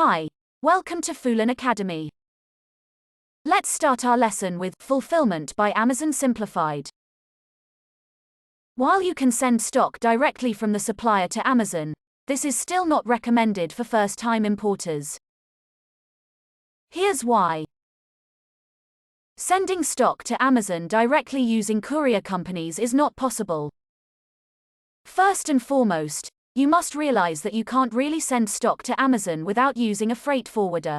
Hi, welcome to 𝐂𝐤 Academy. Let's start our lesson with Fulfillment by Amazon Simplified. While you can send stock directly from the supplier to Amazon, this is still not recommended for first-time importers. Here's why. Sending stock to Amazon directly using courier companies is not possible. First and foremost, you must realize that you can't really send stock to Amazon without using a freight forwarder.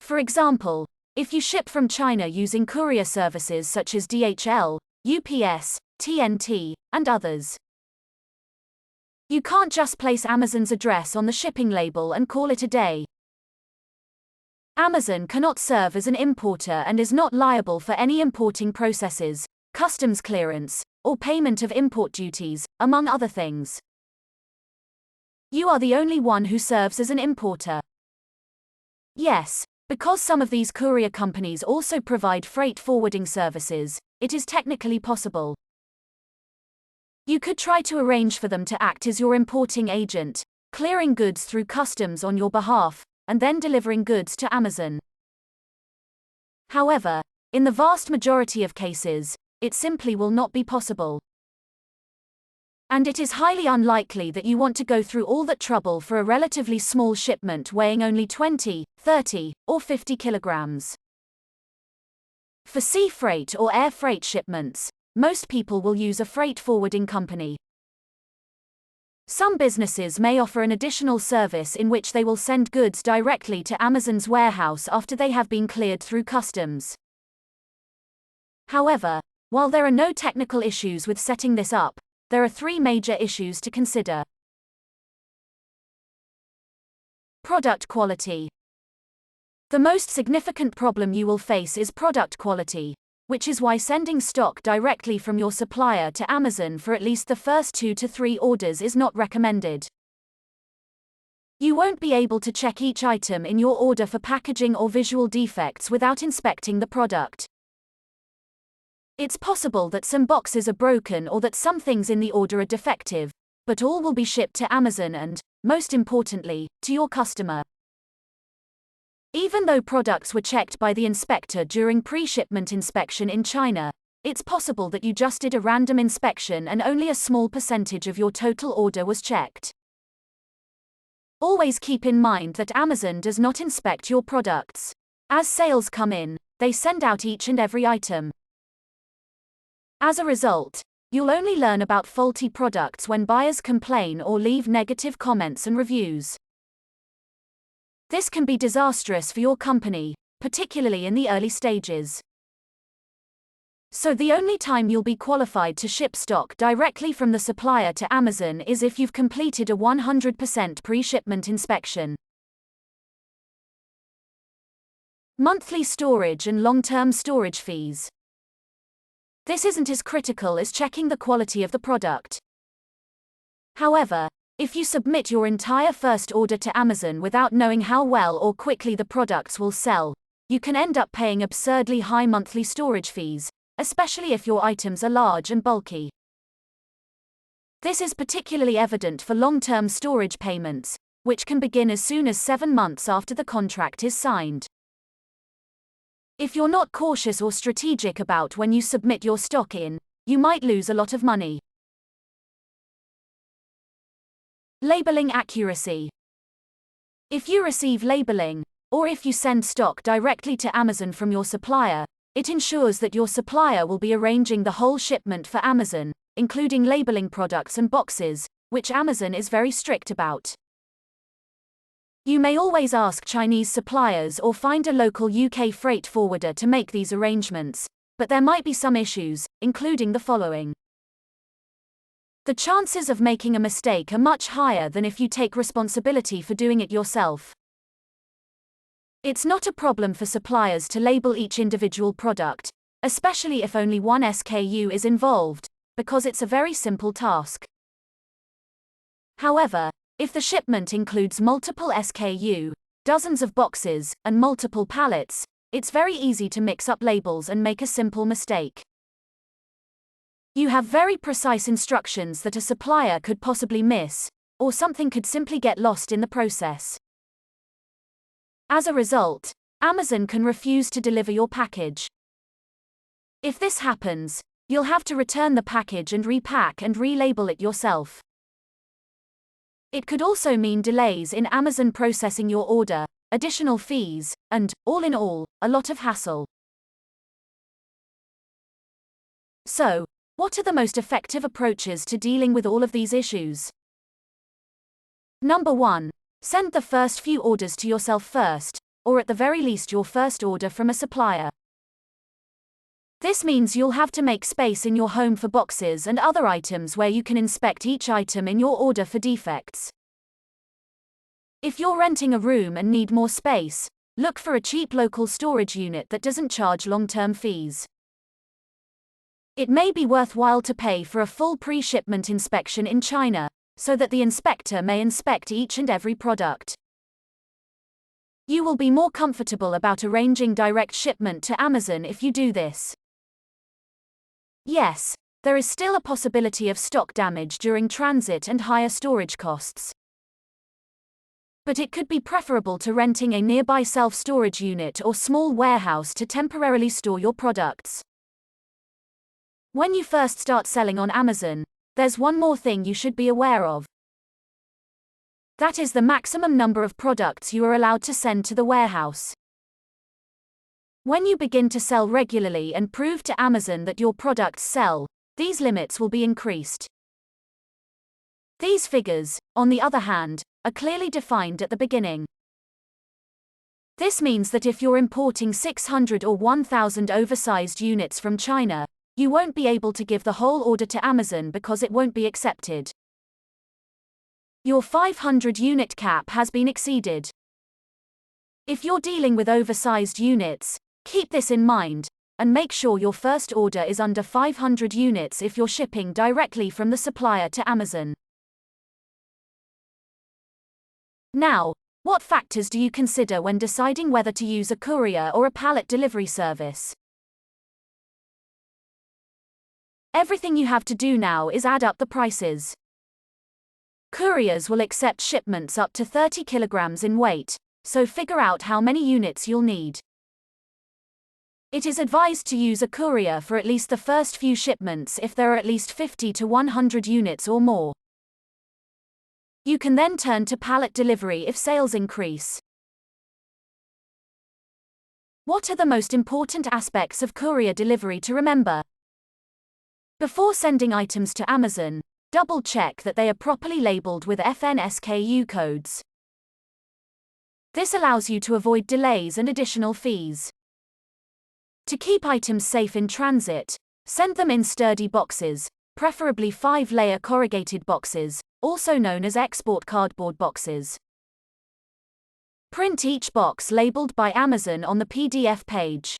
For example, if you ship from China using courier services such as DHL, UPS, TNT, and others, you can't just place Amazon's address on the shipping label and call it a day. Amazon cannot serve as an importer and is not liable for any importing processes, customs clearance, or payment of import duties, among other things. You are the only one who serves as an importer. Yes, because some of these courier companies also provide freight forwarding services, it is technically possible. You could try to arrange for them to act as your importing agent, clearing goods through customs on your behalf, and then delivering goods to Amazon. However, in the vast majority of cases, it simply will not be possible. And it is highly unlikely that you want to go through all that trouble for a relatively small shipment weighing only 20, 30, or 50 kilograms. For sea freight or air freight shipments, most people will use a freight forwarding company. Some businesses may offer an additional service in which they will send goods directly to Amazon's warehouse after they have been cleared through customs. However, while there are no technical issues with setting this up, there are three major issues to consider. Product quality. The most significant problem you will face is product quality, which is why sending stock directly from your supplier to Amazon for at least the first 2 to 3 orders is not recommended. You won't be able to check each item in your order for packaging or visual defects without inspecting the product. It's possible that some boxes are broken or that some things in the order are defective, but all will be shipped to Amazon and, most importantly, to your customer. Even though products were checked by the inspector during pre-shipment inspection in China, it's possible that you just did a random inspection and only a small percentage of your total order was checked. Always keep in mind that Amazon does not inspect your products. As sales come in, they send out each and every item. As a result, you'll only learn about faulty products when buyers complain or leave negative comments and reviews. This can be disastrous for your company, particularly in the early stages. So the only time you'll be qualified to ship stock directly from the supplier to Amazon is if you've completed a 100% pre-shipment inspection. Monthly storage and long-term storage fees. This isn't as critical as checking the quality of the product. However, if you submit your entire first order to Amazon without knowing how well or quickly the products will sell, you can end up paying absurdly high monthly storage fees, especially if your items are large and bulky. This is particularly evident for long-term storage payments, which can begin as soon as 7 months after the contract is signed. If you're not cautious or strategic about when you submit your stock in, you might lose a lot of money. Labeling accuracy. If you receive labeling, or if you send stock directly to Amazon from your supplier, it ensures that your supplier will be arranging the whole shipment for Amazon, including labeling products and boxes, which Amazon is very strict about. You may always ask Chinese suppliers or find a local UK freight forwarder to make these arrangements, but there might be some issues, including the following. The chances of making a mistake are much higher than if you take responsibility for doing it yourself. It's not a problem for suppliers to label each individual product, especially if only one SKU is involved, because it's a very simple task. However, if the shipment includes multiple SKU, dozens of boxes, and multiple pallets, it's very easy to mix up labels and make a simple mistake. You have very precise instructions that a supplier could possibly miss, or something could simply get lost in the process. As a result, Amazon can refuse to deliver your package. If this happens, you'll have to return the package and repack and relabel it yourself. It could also mean delays in Amazon processing your order, additional fees, and, all in all, a lot of hassle. So, what are the most effective approaches to dealing with all of these issues? Number 1. Send the first few orders to yourself first, or at the very least your first order from a supplier. This means you'll have to make space in your home for boxes and other items where you can inspect each item in your order for defects. If you're renting a room and need more space, look for a cheap local storage unit that doesn't charge long-term fees. It may be worthwhile to pay for a full pre-shipment inspection in China, so that the inspector may inspect each and every product. You will be more comfortable about arranging direct shipment to Amazon if you do this. Yes, there is still a possibility of stock damage during transit and higher storage costs. But it could be preferable to renting a nearby self-storage unit or small warehouse to temporarily store your products. When you first start selling on Amazon, there's one more thing you should be aware of. That is the maximum number of products you are allowed to send to the warehouse. When you begin to sell regularly and prove to Amazon that your products sell, these limits will be increased. These figures, on the other hand, are clearly defined at the beginning. This means that if you're importing 600 or 1,000 oversized units from China, you won't be able to give the whole order to Amazon because it won't be accepted. Your 500 unit cap has been exceeded. If you're dealing with oversized units, keep this in mind, and make sure your first order is under 500 units if you're shipping directly from the supplier to Amazon. Now, what factors do you consider when deciding whether to use a courier or a pallet delivery service? Everything you have to do now is add up the prices. Couriers will accept shipments up to 30 kilograms in weight, so figure out how many units you'll need. It is advised to use a courier for at least the first few shipments if there are at least 50 to 100 units or more. You can then turn to pallet delivery if sales increase. What are the most important aspects of courier delivery to remember? Before sending items to Amazon, double-check that they are properly labeled with FN/SKU codes. This allows you to avoid delays and additional fees. To keep items safe in transit, send them in sturdy boxes, preferably 5-layer corrugated boxes, also known as export cardboard boxes. Print each box labeled by Amazon on the PDF page.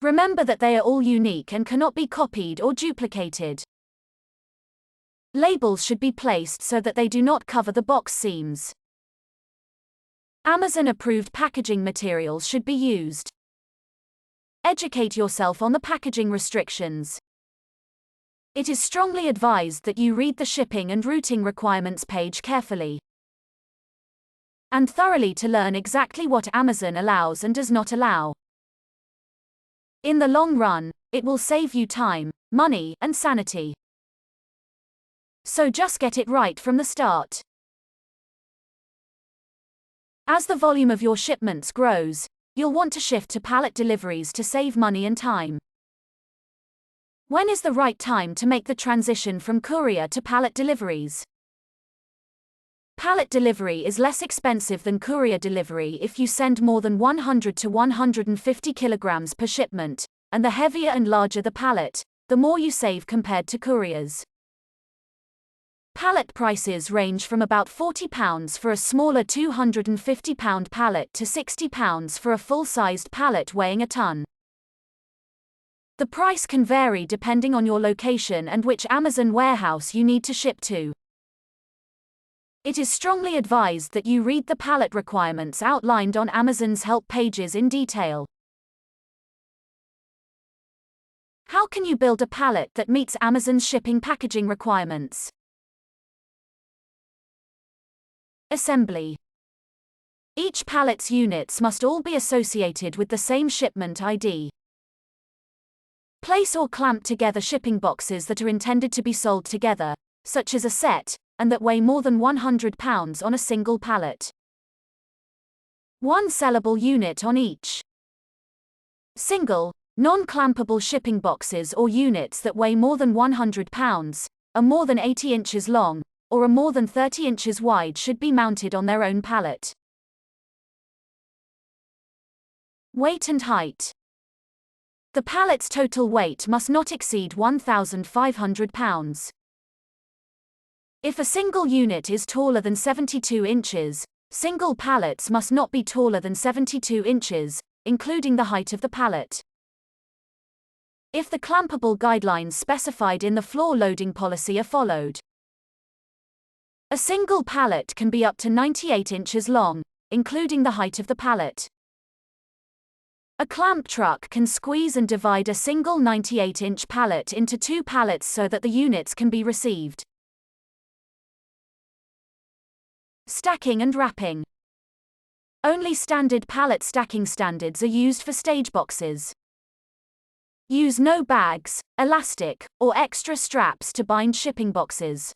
Remember that they are all unique and cannot be copied or duplicated. Labels should be placed so that they do not cover the box seams. Amazon-approved packaging materials should be used. Educate yourself on the packaging restrictions. It is strongly advised that you read the shipping and routing requirements page carefully and thoroughly to learn exactly what Amazon allows and does not allow. In the long run, it will save you time, money, and sanity. So just get it right from the start. As the volume of your shipments grows, you'll want to shift to pallet deliveries to save money and time. When is the right time to make the transition from courier to pallet deliveries? Pallet delivery is less expensive than courier delivery if you send more than 100 to 150 kilograms per shipment, and the heavier and larger the pallet, the more you save compared to couriers. Pallet prices range from about £40 for a smaller 250-pound pallet to £60 for a full-sized pallet weighing a ton. The price can vary depending on your location and which Amazon warehouse you need to ship to. It is strongly advised that you read the pallet requirements outlined on Amazon's help pages in detail. How can you build a pallet that meets Amazon's shipping packaging requirements? Assembly. Each pallet's units must all be associated with the same shipment ID. Place or clamp together shipping boxes that are intended to be sold together, such as a set, and that weigh more than 100 pounds on a single pallet. One sellable unit on each. Single, non-clampable shipping boxes or units that weigh more than 100 pounds, are more than 80 inches long, or are more than 30 inches wide should be mounted on their own pallet. Weight and height. The pallet's total weight must not exceed 1,500 pounds. If a single unit is taller than 72 inches, single pallets must not be taller than 72 inches, including the height of the pallet. If the clampable guidelines specified in the floor loading policy are followed, a single pallet can be up to 98 inches long, including the height of the pallet. A clamp truck can squeeze and divide a single 98-inch pallet into two pallets so that the units can be received. Stacking and wrapping. Only standard pallet stacking standards are used for stage boxes. Use no bags, elastic, or extra straps to bind shipping boxes.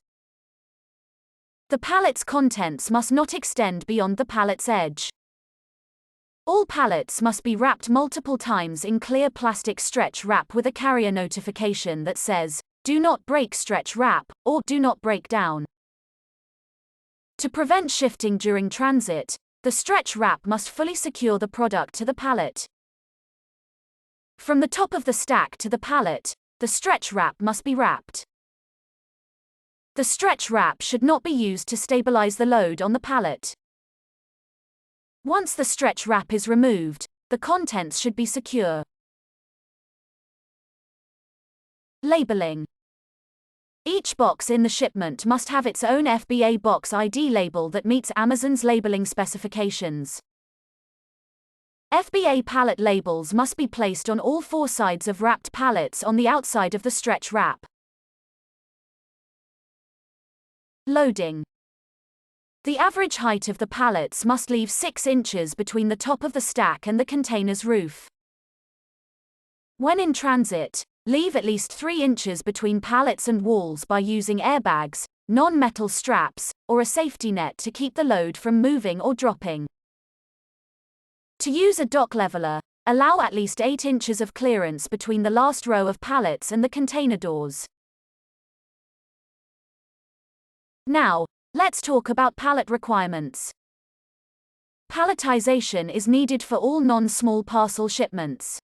The pallet's contents must not extend beyond the pallet's edge. All pallets must be wrapped multiple times in clear plastic stretch wrap with a carrier notification that says, "Do not break stretch wrap," or "Do not break down." To prevent shifting during transit, the stretch wrap must fully secure the product to the pallet. From the top of the stack to the pallet, the stretch wrap must be wrapped. The stretch wrap should not be used to stabilize the load on the pallet. Once the stretch wrap is removed, the contents should be secure. Labeling. Each box in the shipment must have its own FBA box ID label that meets Amazon's labeling specifications. FBA pallet labels must be placed on all four sides of wrapped pallets on the outside of the stretch wrap. Loading. The average height of the pallets must leave 6 inches between the top of the stack and the container's roof. When in transit, leave at least 3 inches between pallets and walls by using airbags, non-metal straps, or a safety net to keep the load from moving or dropping. To use a dock leveler, allow at least 8 inches of clearance between the last row of pallets and the container doors. Now, let's talk about pallet requirements. Palletization is needed for all non-small parcel shipments.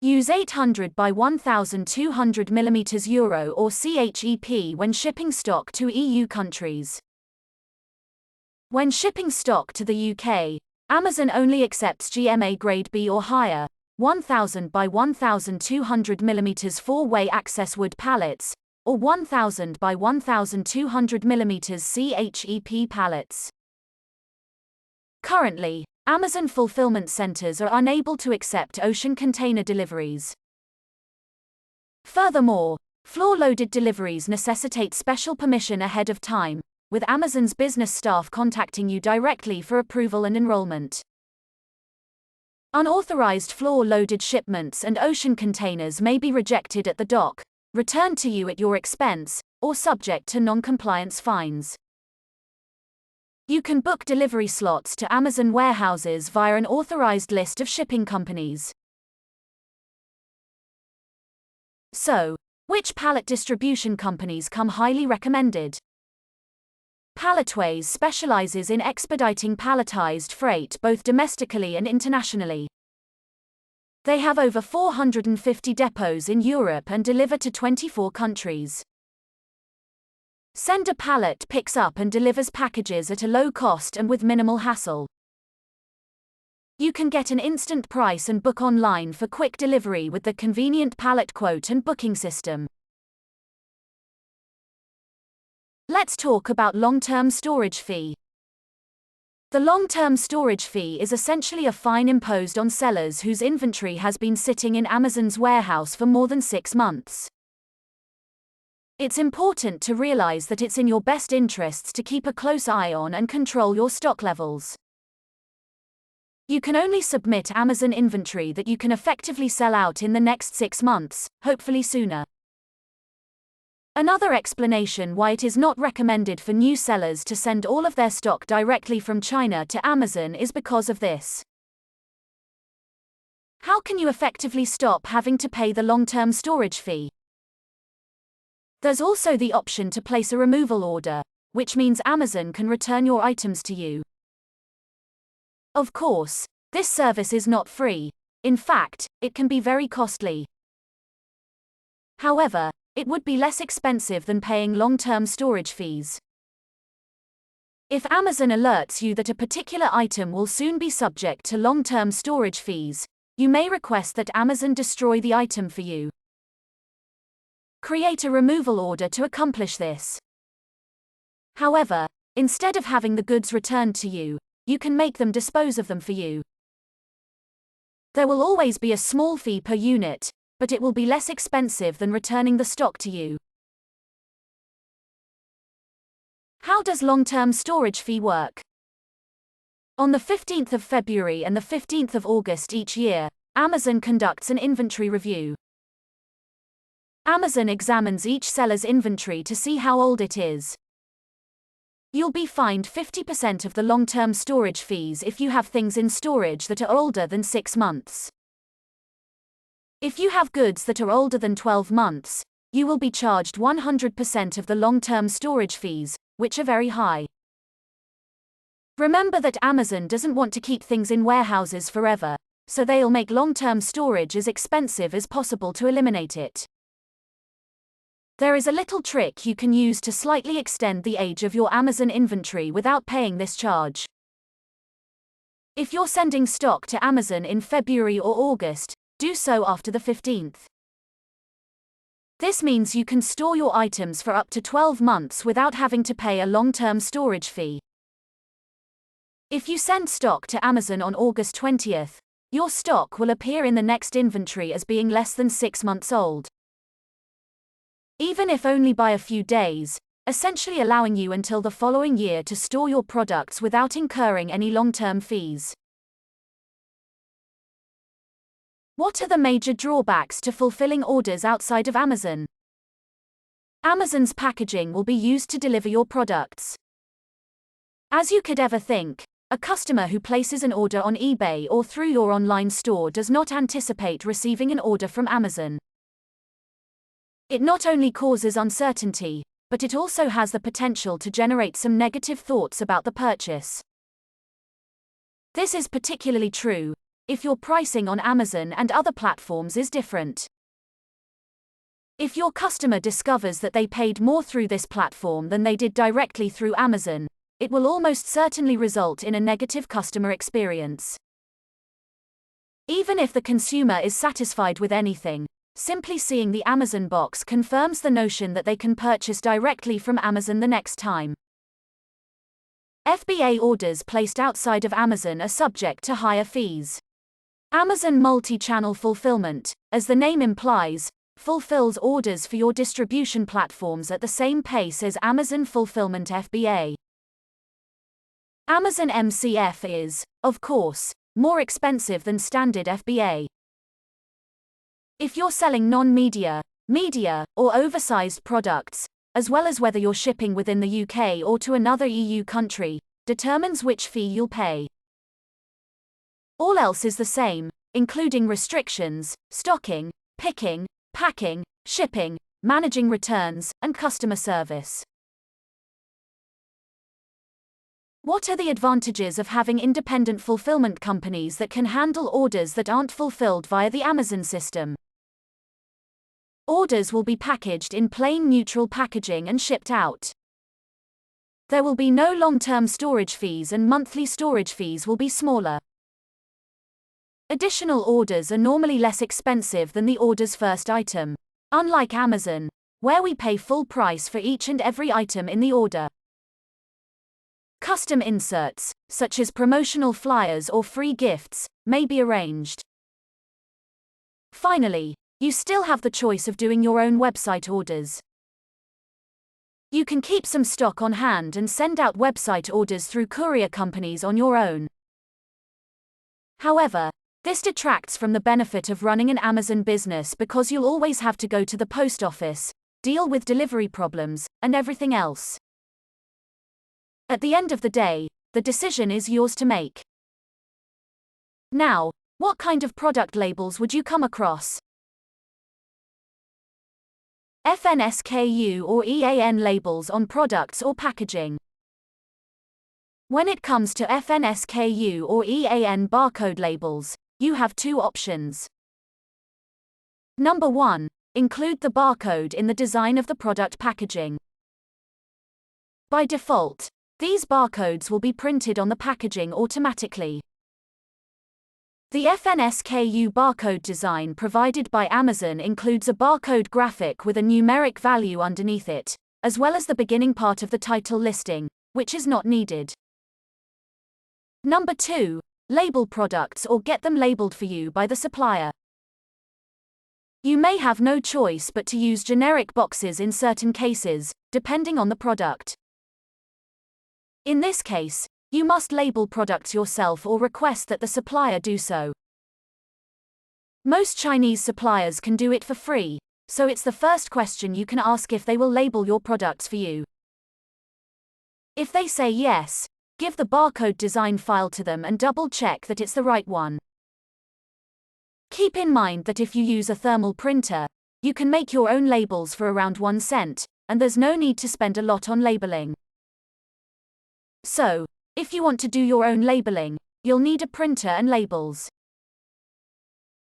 Use 800 by 1200 mm Euro or CHEP when shipping stock to EU countries. When shipping stock to the UK, Amazon only accepts GMA grade B or higher, 1000 by 1200 mm 4-way access wood pallets, or 1000 by 1200 mm CHEP pallets. Currently, Amazon fulfillment centers are unable to accept ocean container deliveries. Furthermore, floor-loaded deliveries necessitate special permission ahead of time, with Amazon's business staff contacting you directly for approval and enrollment. Unauthorized floor-loaded shipments and ocean containers may be rejected at the dock, returned to you at your expense, or subject to non-compliance fines. You can book delivery slots to Amazon warehouses via an authorized list of shipping companies. So, which pallet distribution companies come highly recommended? Palletways specializes in expediting palletized freight both domestically and internationally. They have over 450 depots in Europe and deliver to 24 countries. Sender Pallet picks up and delivers packages at a low cost and with minimal hassle. You can get an instant price and book online for quick delivery with the convenient pallet quote and booking system. Let's talk about long-term storage fee. The long-term storage fee is essentially a fine imposed on sellers whose inventory has been sitting in Amazon's warehouse for more than 6 months. It's important to realize that it's in your best interests to keep a close eye on and control your stock levels. You can only submit Amazon inventory that you can effectively sell out in the next 6 months, hopefully sooner. Another explanation why it is not recommended for new sellers to send all of their stock directly from China to Amazon is because of this. How can you effectively stop having to pay the long-term storage fee? There's also the option to place a removal order, which means Amazon can return your items to you. Of course, this service is not free. In fact, it can be very costly. However, it would be less expensive than paying long-term storage fees. If Amazon alerts you that a particular item will soon be subject to long-term storage fees, you may request that Amazon destroy the item for you. Create a removal order to accomplish this. However, instead of having the goods returned to you, you can make them dispose of them for you. There will always be a small fee per unit, but it will be less expensive than returning the stock to you. How does long-term storage fee work? On the 15th of February and the 15th of August each year, Amazon conducts an inventory review. Amazon examines each seller's inventory to see how old it is. You'll be fined 50% of the long-term storage fees if you have things in storage that are older than 6 months. If you have goods that are older than 12 months, you will be charged 100% of the long-term storage fees, which are very high. Remember that Amazon doesn't want to keep things in warehouses forever, so they'll make long-term storage as expensive as possible to eliminate it. There is a little trick you can use to slightly extend the age of your Amazon inventory without paying this charge. If you're sending stock to Amazon in February or August, do so after the 15th. This means you can store your items for up to 12 months without having to pay a long-term storage fee. If you send stock to Amazon on August 20th, your stock will appear in the next inventory as being less than 6 months old. Even if only by a few days, essentially allowing you until the following year to store your products without incurring any long-term fees. What are the major drawbacks to fulfilling orders outside of Amazon? Amazon's packaging will be used to deliver your products. As you could ever think, a customer who places an order on eBay or through your online store does not anticipate receiving an order from Amazon. It not only causes uncertainty, but it also has the potential to generate some negative thoughts about the purchase. This is particularly true if your pricing on Amazon and other platforms is different. If your customer discovers that they paid more through this platform than they did directly through Amazon, it will almost certainly result in a negative customer experience. Even if the consumer is satisfied with anything, simply seeing the Amazon box confirms the notion that they can purchase directly from Amazon the next time. FBA orders placed outside of Amazon are subject to higher fees. Amazon multi-channel fulfillment, as the name implies, fulfills orders for your distribution platforms at the same pace as Amazon Fulfillment FBA. Amazon MCF is, of course, more expensive than standard FBA. If you're selling non-media, media, or oversized products, as well as whether you're shipping within the UK or to another EU country, determines which fee you'll pay. All else is the same, including restrictions, stocking, picking, packing, shipping, managing returns, and customer service. What are the advantages of having independent fulfillment companies that can handle orders that aren't fulfilled via the Amazon system? Orders will be packaged in plain neutral packaging and shipped out. There will be no long-term storage fees and monthly storage fees will be smaller. Additional orders are normally less expensive than the order's first item, unlike Amazon, where we pay full price for each and every item in the order. Custom inserts, such as promotional flyers or free gifts, may be arranged. Finally, you still have the choice of doing your own website orders. You can keep some stock on hand and send out website orders through courier companies on your own. However, this detracts from the benefit of running an Amazon business because you'll always have to go to the post office, deal with delivery problems, and everything else. At the end of the day, the decision is yours to make. Now, what kind of product labels would you come across? FNSKU or EAN labels on products or packaging. When it comes to FNSKU or EAN barcode labels, you have two options. Number 1. Include the barcode in the design of the product packaging. By default, these barcodes will be printed on the packaging automatically. The FNSKU barcode design provided by Amazon includes a barcode graphic with a numeric value underneath it, as well as the beginning part of the title listing, which is not needed. Number 2. Label products or get them labeled for you by the supplier. You may have no choice but to use generic boxes in certain cases, depending on the product. In this case, you must label products yourself or request that the supplier do so. Most Chinese suppliers can do it for free, so it's the first question you can ask if they will label your products for you. If they say yes, give the barcode design file to them and double-check that it's the right one. Keep in mind that if you use a thermal printer, you can make your own labels for around 1 cent, and there's no need to spend a lot on labeling. So, if you want to do your own labeling, you'll need a printer and labels.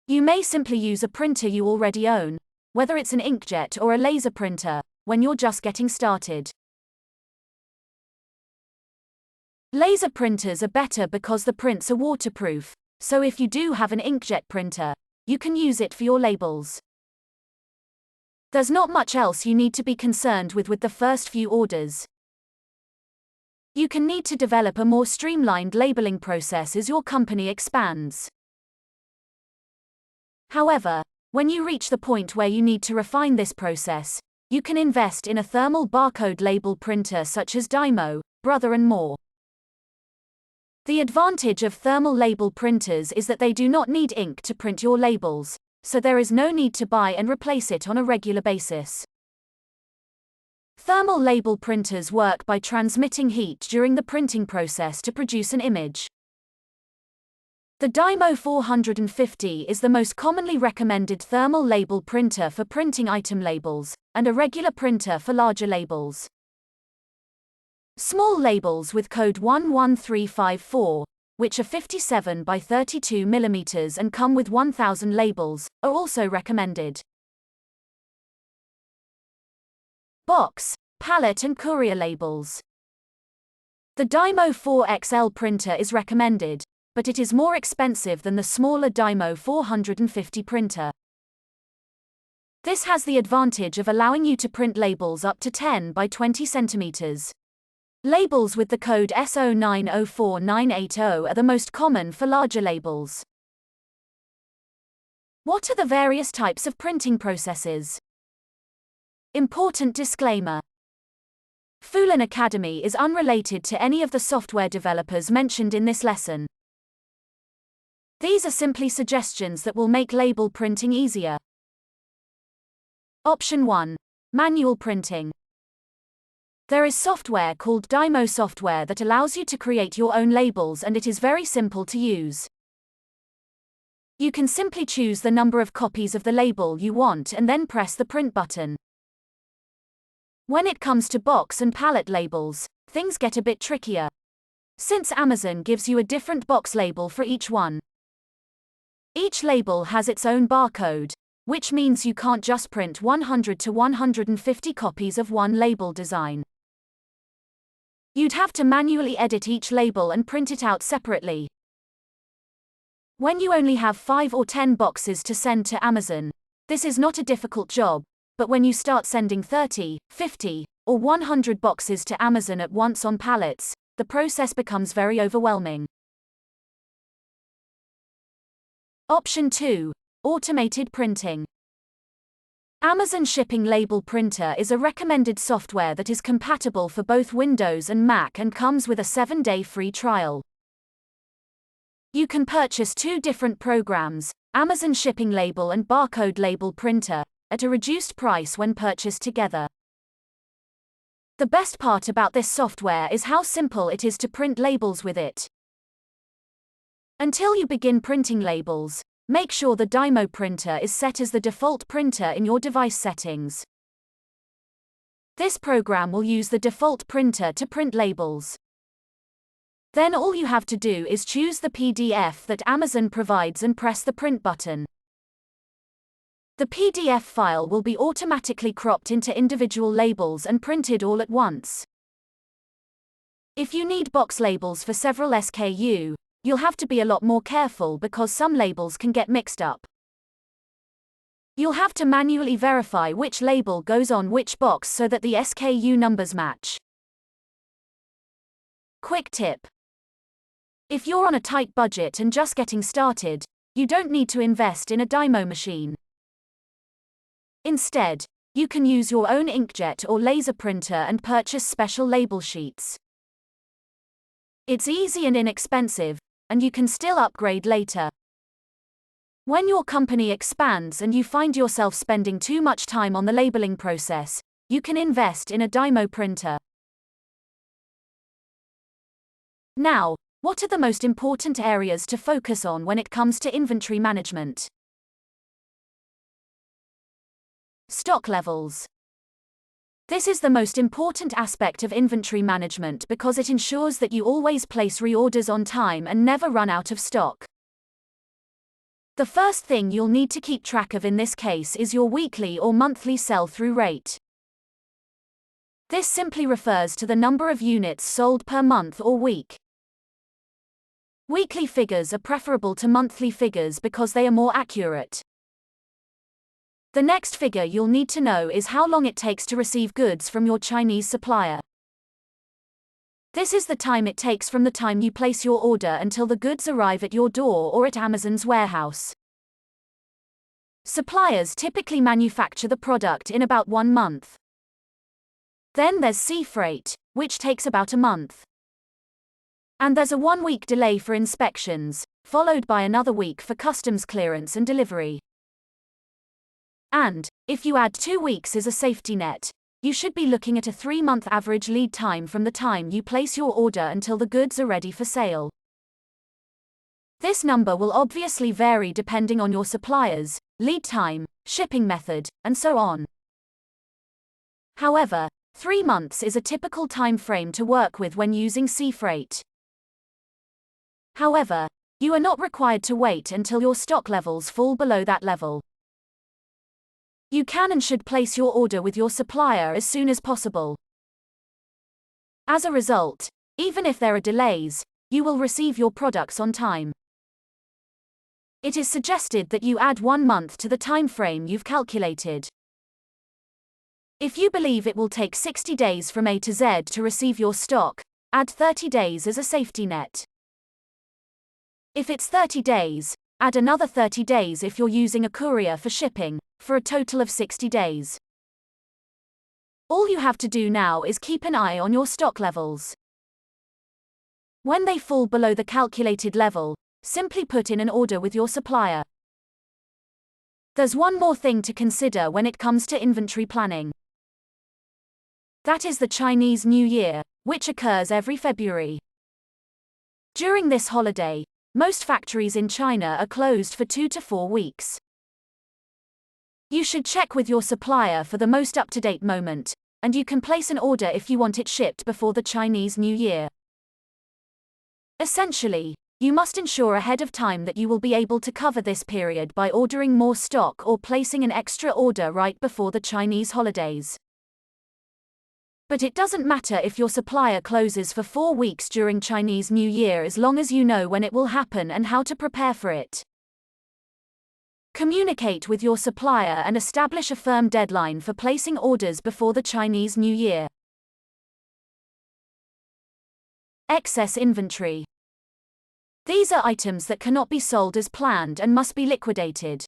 You may simply use a printer you already own, whether it's an inkjet or a laser printer, when you're just getting started. Laser printers are better because the prints are waterproof, so if you do have an inkjet printer, you can use it for your labels. There's not much else you need to be concerned with the first few orders. You can need to develop a more streamlined labeling process as your company expands. However, when you reach the point where you need to refine this process, you can invest in a thermal barcode label printer such as 𝐷𝒍𝒂𝒃 and more. The advantage of thermal label printers is that they do not need ink to print your labels, so there is no need to buy and replace it on a regular basis. Thermal label printers work by transmitting heat during the printing process to produce an image. The 𝐷𝒍𝒂𝒃 450 is the most commonly recommended thermal label printer for printing item labels, and a regular printer for larger labels. Small labels with code 11354, which are 57 by 32 mm and come with 1000 labels, are also recommended. Box, pallet and courier labels. The 𝐷𝒍𝒂𝒃 4XL printer is recommended, but it is more expensive than the smaller 𝐷𝒍𝒂𝒃 450 printer. This has the advantage of allowing you to print labels up to 10 by 20 centimeters. Labels with the code S090490 are the most common for larger labels. What are the various types of printing processes? Important disclaimer. Fulin Academy is unrelated to any of the software developers mentioned in this lesson. These are simply suggestions that will make label printing easier. Option 1. Manual printing. There is software called 𝐷𝒍𝒂𝒃 software that allows you to create your own labels, and it is very simple to use. You can simply choose the number of copies of the label you want and then press the print button. When it comes to box and pallet labels, things get a bit trickier, since Amazon gives you a different box label for each one. Each label has its own barcode, which means you can't just print 100 to 150 copies of one label design. You'd have to manually edit each label and print it out separately. When you only have 5 or 10 boxes to send to Amazon, this is not a difficult job, but when you start sending 30, 50, or 100 boxes to Amazon at once on pallets, the process becomes very overwhelming. Option 2. Automated printing. Amazon Shipping Label Printer is a recommended software that is compatible for both Windows and Mac and comes with a 7-day free trial. You can purchase two different programs, Amazon Shipping Label and Barcode Label Printer, at a reduced price when purchased together. The best part about this software is how simple it is to print labels with it. Until you begin printing labels, make sure the Dymo printer is set as the default printer in your device settings. This program will use the default printer to print labels. Then all you have to do is choose the PDF that Amazon provides and press the print button. The PDF file will be automatically cropped into individual labels and printed all at once. If you need box labels for several SKU, you'll have to be a lot more careful because some labels can get mixed up. You'll have to manually verify which label goes on which box so that the SKU numbers match. Quick tip. If you're on a tight budget and just getting started, you don't need to invest in a Dymo machine. Instead, you can use your own inkjet or laser printer and purchase special label sheets. It's easy and inexpensive, and you can still upgrade later. When your company expands and you find yourself spending too much time on the labeling process, you can invest in a Dymo printer. Now, what are the most important areas to focus on when it comes to inventory management? Stock levels. This is the most important aspect of inventory management because it ensures that you always place reorders on time and never run out of stock. The first thing you'll need to keep track of in this case is your weekly or monthly sell-through rate. This simply refers to the number of units sold per month or week. Weekly figures are preferable to monthly figures because they are more accurate. The next figure you'll need to know is how long it takes to receive goods from your Chinese supplier. This is the time it takes from the time you place your order until the goods arrive at your door or at Amazon's warehouse. Suppliers typically manufacture the product in about 1 month. Then there's sea freight, which takes about a month. And there's a 1-week delay for inspections, followed by another week for customs clearance and delivery. And, if you add 2 weeks as a safety net, you should be looking at a 3-month average lead time from the time you place your order until the goods are ready for sale. This number will obviously vary depending on your suppliers, lead time, shipping method, and so on. However, 3 months is a typical time frame to work with when using sea freight. However, you are not required to wait until your stock levels fall below that level. You can and should place your order with your supplier as soon as possible. As a result, even if there are delays, you will receive your products on time. It is suggested that you add 1 month to the time frame you've calculated. If you believe it will take 60 days from A to Z to receive your stock, add 30 days as a safety net. If it's 30 days, add another 30 days if you're using a courier for shipping, for a total of 60 days. All you have to do now is keep an eye on your stock levels. When they fall below the calculated level, simply put in an order with your supplier. There's one more thing to consider when it comes to inventory planning. That is the Chinese New Year, which occurs every February. During this holiday, most factories in China are closed for 2 to 4 weeks. You should check with your supplier for the most up-to-date moment, and you can place an order if you want it shipped before the Chinese New Year. Essentially, you must ensure ahead of time that you will be able to cover this period by ordering more stock or placing an extra order right before the Chinese holidays. But it doesn't matter if your supplier closes for 4 weeks during Chinese New Year as long as you know when it will happen and how to prepare for it. Communicate with your supplier and establish a firm deadline for placing orders before the Chinese New Year. Excess inventory. These are items that cannot be sold as planned and must be liquidated.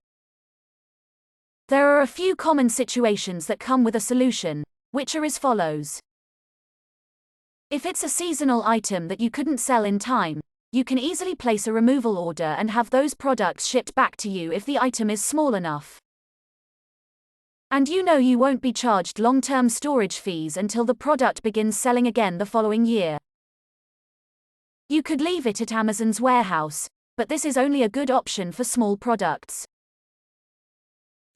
There are a few common situations that come with a solution, which are as follows. If it's a seasonal item that you couldn't sell in time, you can easily place a removal order and have those products shipped back to you if the item is small enough. And you know you won't be charged long-term storage fees until the product begins selling again the following year. You could leave it at Amazon's warehouse, but this is only a good option for small products.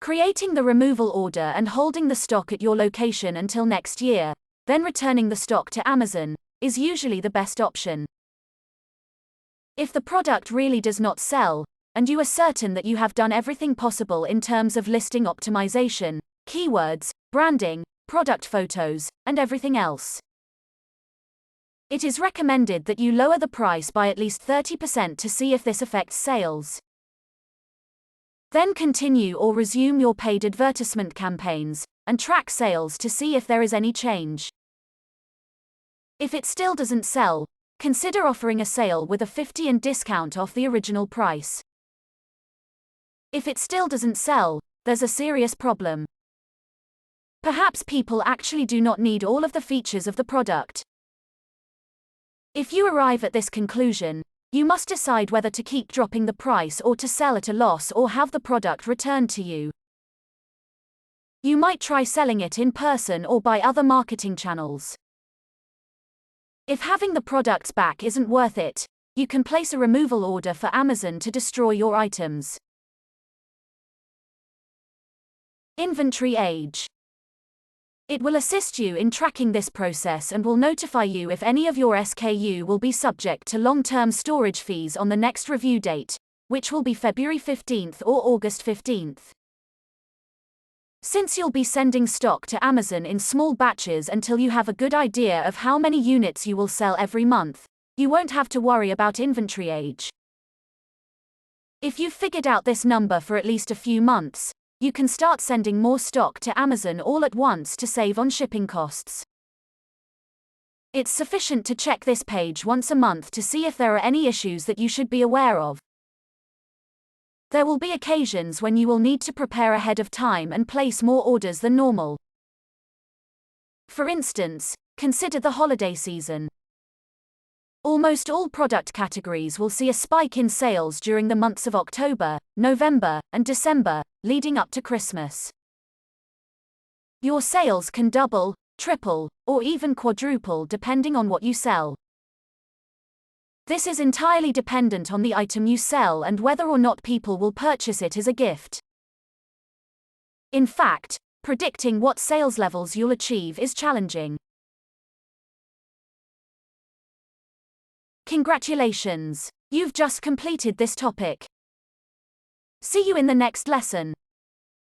Creating the removal order and holding the stock at your location until next year, then returning the stock to Amazon, is usually the best option. If the product really does not sell, and you are certain that you have done everything possible in terms of listing optimization, keywords, branding, product photos, and everything else, it is recommended that you lower the price by at least 30% to see if this affects sales. Then continue or resume your paid advertisement campaigns, and track sales to see if there is any change. If it still doesn't sell, consider offering a sale with a 50% discount off the original price. If it still doesn't sell, there's a serious problem. Perhaps people actually do not need all of the features of the product. If you arrive at this conclusion, you must decide whether to keep dropping the price or to sell at a loss or have the product returned to you. You might try selling it in person or by other marketing channels. If having the products back isn't worth it, you can place a removal order for Amazon to destroy your items. Inventory age. It will assist you in tracking this process and will notify you if any of your SKU will be subject to long-term storage fees on the next review date, which will be February 15th or August 15th. Since you'll be sending stock to Amazon in small batches until you have a good idea of how many units you will sell every month, you won't have to worry about inventory age. If you've figured out this number for at least a few months, you can start sending more stock to Amazon all at once to save on shipping costs. It's sufficient to check this page once a month to see if there are any issues that you should be aware of. There will be occasions when you will need to prepare ahead of time and place more orders than normal. For instance, consider the holiday season. Almost all product categories will see a spike in sales during the months of October, November, and December, leading up to Christmas. Your sales can double, triple, or even quadruple depending on what you sell. This is entirely dependent on the item you sell and whether or not people will purchase it as a gift. In fact, predicting what sales levels you'll achieve is challenging. Congratulations! You've just completed this topic. See you in the next lesson.